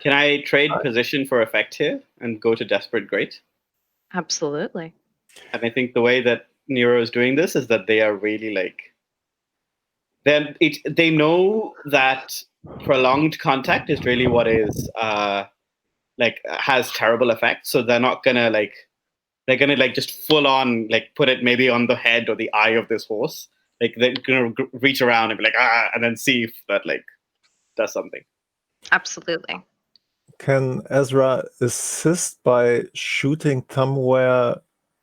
Can I trade position for effect here and go to desperate great? Absolutely. And I think the way that Nero is doing this is that they are really like then they know that prolonged contact is really what is has terrible effects. So they're not gonna they're gonna just full on put it maybe on the head or the eye of this horse. They're gonna reach around and be and then see if that does something. Absolutely. Can Ezra assist by shooting somewhere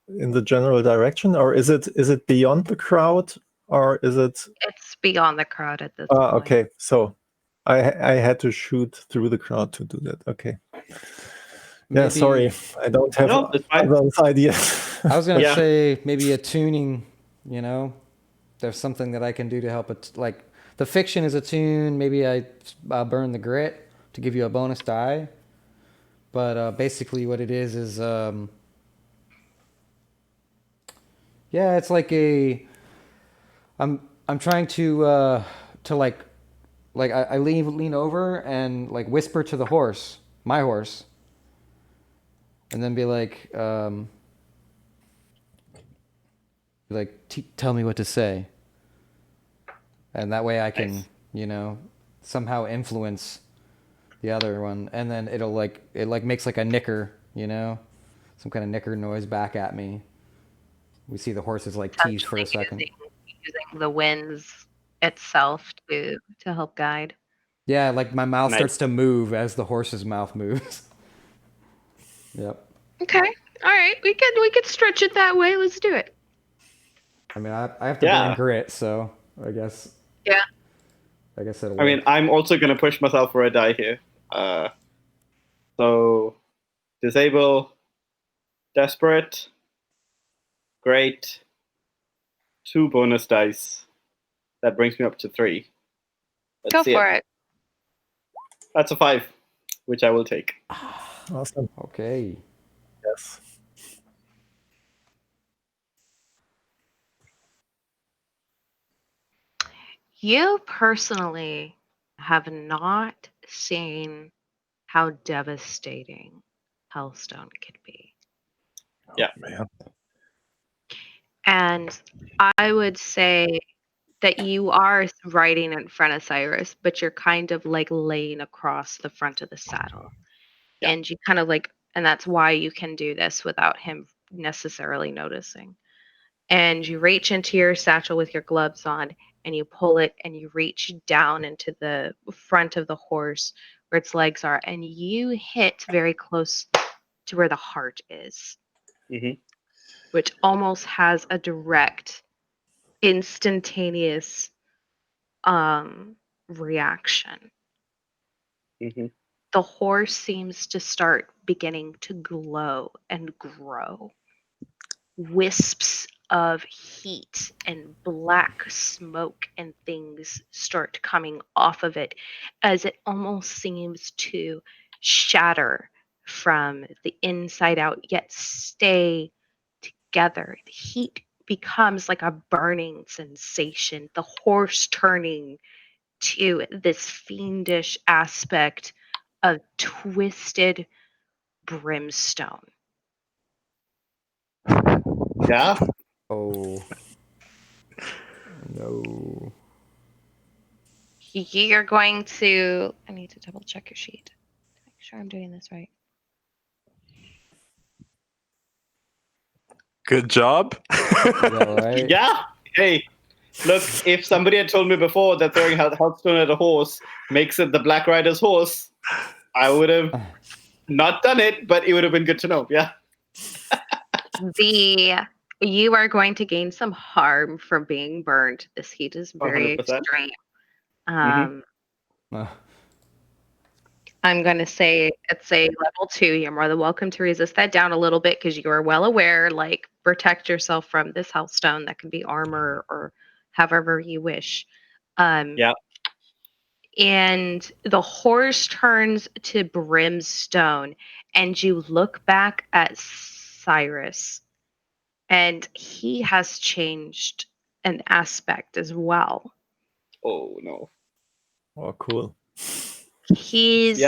in the general direction, or is it beyond the crowd, or is it? It's beyond the crowd at this point. Okay, so I had to shoot through the crowd to do that. Okay. Yeah, Maybe- sorry, I don't have No, that's fine. those ideas. I was gonna Yeah. say maybe a tuning. You know, there's something that I can do to help it. Like the fiction is a tune. Maybe I'll burn the grit to give you a bonus die. But basically, what it is yeah, it's like I'm trying to I lean over and whisper to the horse, my horse, and then be tell me what to say, and that way I can somehow influence the other one, and then it makes a nicker, some kind of nicker noise back at me. We see the horses tease for a second. Using the winds itself to help guide. Yeah, my mouth Nice. starts to move as the horse's mouth moves. Yep. Okay. All right. We could stretch it that way. Let's do it. I mean, I have to burn grit, so I guess. Yeah. I guess it'll. I mean, work. I'm also gonna push myself for a die here. So disable, desperate, great, 2 bonus dice. That brings me up to 3. Let's Go see for it. That's a 5, which I will take. Awesome. Okay. Yes. You personally have not seen how devastating Hellstone could be. Yeah. Man. And I would say that you are riding in front of Cyrus, but you're kind of laying across the front of the saddle. Yeah. And you kind of and that's why you can do this without him necessarily noticing. And you reach into your satchel with your gloves on and you pull it and you reach down into the front of the horse where its legs are, and you hit very close to where the heart is, Mm-hmm. which almost has a direct, instantaneous reaction. Mm-hmm. The horse seems to start beginning to glow and grow. Wisps of heat and black smoke and things start coming off of it as it almost seems to shatter from the inside out, yet stay together. The heat becomes like a burning sensation, the horse turning to this fiendish aspect of twisted brimstone. Yeah. Oh. No. You're going to. I need to double check your sheet to make sure I'm doing this right. Good job. Right? Yeah. Hey, look, if somebody had told me before that throwing Hellstone at a horse makes it the Black Rider's horse, I would have not done it, but it would have been good to know. Yeah. You are going to gain some harm from being burned. This heat is very 100%. extreme. Mhm. I'm going to say it's a level 2. You're more than welcome to resist that down a little bit because you are well aware, protect yourself from this Hellstone. That can be armor or however you wish. Yeah. And the horse turns to brimstone, and you look back at Cyrus, and he has changed an aspect as well. Oh no. Oh, cool. His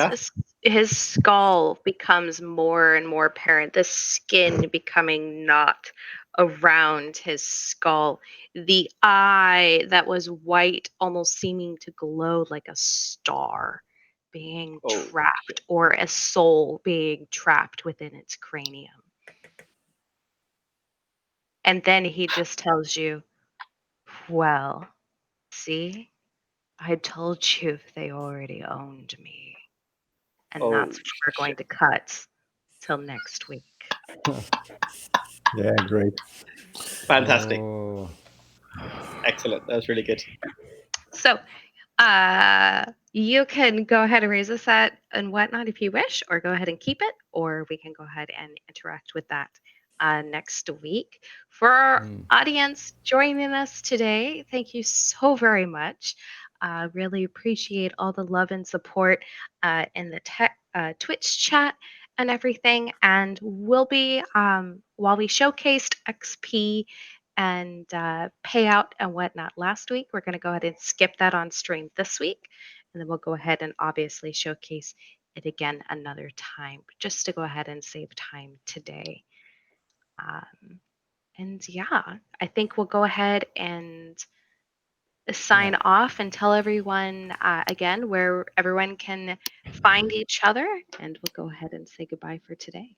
skull becomes more and more apparent, the skin becoming not around his skull. The eye that was white, almost seeming to glow like a star, being Oh, trapped, or a soul being trapped within its cranium. And then he just tells you, well, see, I told you they already owned me. And Oh, that's where we're going to cut till next week. Yeah, great. fantastic. Oh. Excellent. That was really good. So you can go ahead and raise a set and whatnot if you wish, or go ahead and keep it, or we can go ahead and interact with that next week. For our audience joining us today, thank you so very much. Really appreciate all the love and support in the Twitch chat and everything. And we'll be, while we showcased XP and payout and whatnot last week, we're going to go ahead and skip that on stream this week. And then we'll go ahead and obviously showcase it again another time, just to go ahead and save time today. And yeah, I think we'll go ahead and sign off and tell everyone again where everyone can find each other. And we'll go ahead and say goodbye for today.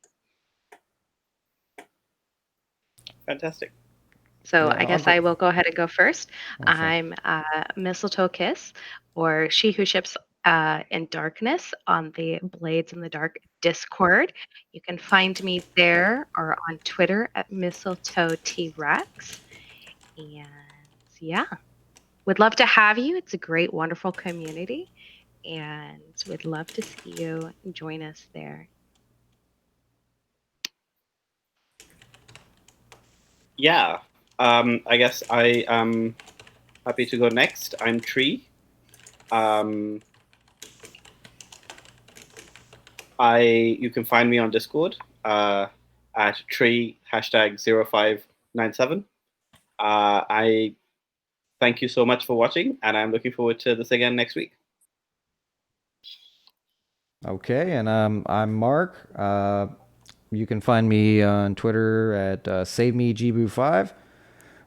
Fantastic. So Yeah, I guess I will go ahead and go first. I'm Mistletoe Kiss, or She Who Ships in Darkness on the Blades in the Dark Discord. You can find me there or on Twitter at Mistletoe T-Rex. And yeah, would love to have you. It's a great, wonderful community. And would love to see you join us there. Yeah. I guess I am happy to go next. I'm Tree. You can find me on Discord at Tree #0597. I thank you so much for watching, and I'm looking forward to this again next week. Okay, and I'm Mark. You can find me on Twitter at SaveMeGBoo5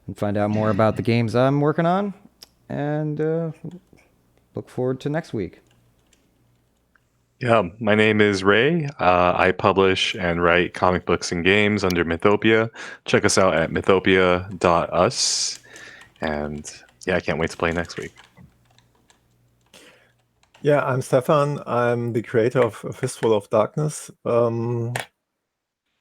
and find out more about the games I'm working on. And look forward to next week. Yeah, my name is Ray. I publish and write comic books and games under Mythopia. Check us out at mythopia.us. And yeah, I can't wait to play next week. Yeah, I'm Stefan. I'm the creator of A Fistful of Darkness.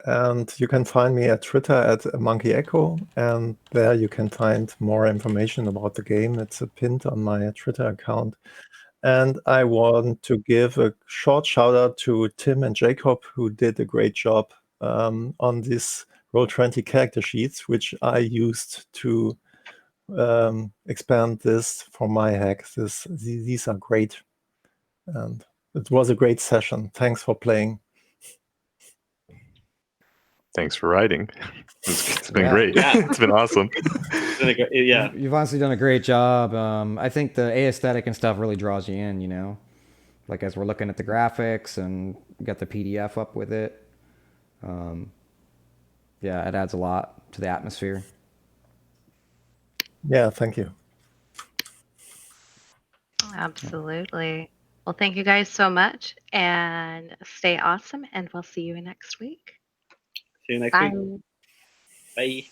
And you can find me at Twitter at monkeyEcho. And there you can find more information about the game. It's pinned on my Twitter account. And I want to give a short shout out to Tim and Jacob, who did a great job on these Roll20 character sheets, which I used to expand this for my hack. These are great. And it was a great session. Thanks for playing. Thanks for writing. It's been Yeah. great. Yeah. It's been awesome. Yeah. You've honestly done a great job. I think the aesthetic and stuff really draws you in, you know? Like as we're looking at the graphics and got the PDF up with it. Yeah, it adds a lot to the atmosphere. Yeah, thank you. Absolutely. Well, thank you guys so much, and stay awesome, and we'll see you next week. See you next Bye. week. Bye.